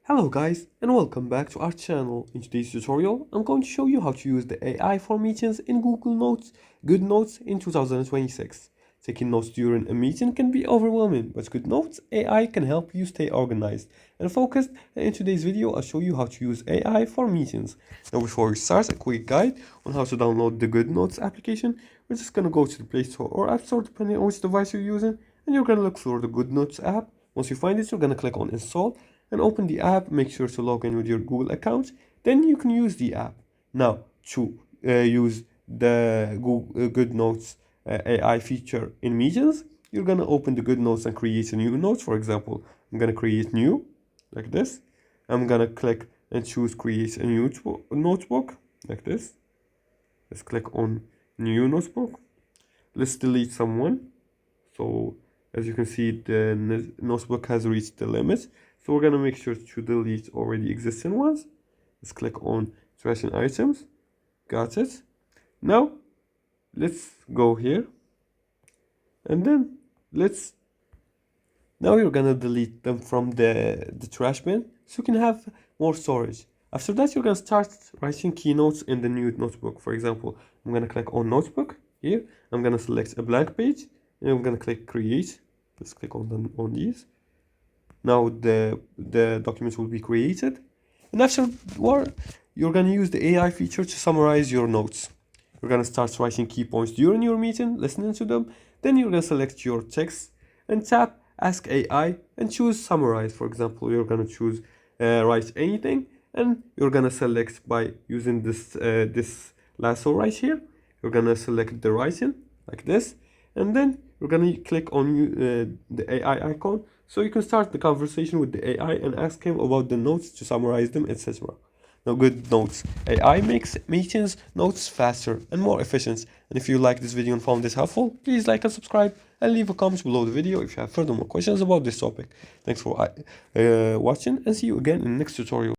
Hello guys and welcome back to our channel. In today's tutorial, I'm going to show you how to use the AI for meetings in Google Notes, Goodnotes in 2026. Taking notes during a meeting can be overwhelming, but Goodnotes AI can help you stay organized and focused. And in today's video, I'll show you how to use AI for meetings. Now before we start, a quick guide on how to download the Goodnotes application. We're just going to go to the Play Store or App Store depending on which device you're using, and you're going to look for the Goodnotes app. Once you find it, you're going to click on install and open the app. Make sure to log in with your Google account. Then you can use the app. Now, to use the Google Goodnotes AI feature in meetings, you're gonna open the Goodnotes and create a new note. For example, I'm gonna create new, like this. I'm gonna click and choose create a new notebook, like this. Let's click on new notebook. Let's delete someone. So as you can see, the notebook has reached the limit. So we're gonna make sure to delete already existing ones. Let's click on trash and items. Got it. Now let's go here, and then now you're gonna delete them from the trash bin so you can have more storage. After that, you're gonna start writing keynotes in the new notebook. For example, I'm gonna click on notebook here. I'm gonna select a blank page and I'm gonna click create. Let's click on these. Now the documents will be created, and afterward you're gonna use the AI feature to summarize your notes. You're gonna start writing key points during your meeting, listening to them. Then you're gonna select your text and tap Ask AI and choose Summarize. For example, you're gonna choose Write Anything, and you're gonna select by using this lasso right here. You're gonna select the writing like this, and then you're gonna click on the AI icon so you can start the conversation with the AI and ask him about the notes to summarize them, etc. Now, Goodnotes AI makes meetings notes faster and more efficient. And if you like this video and found this helpful, please like and subscribe and leave a comment below the video if you have further more questions about this topic. Thanks for watching, and see you again in the next tutorial.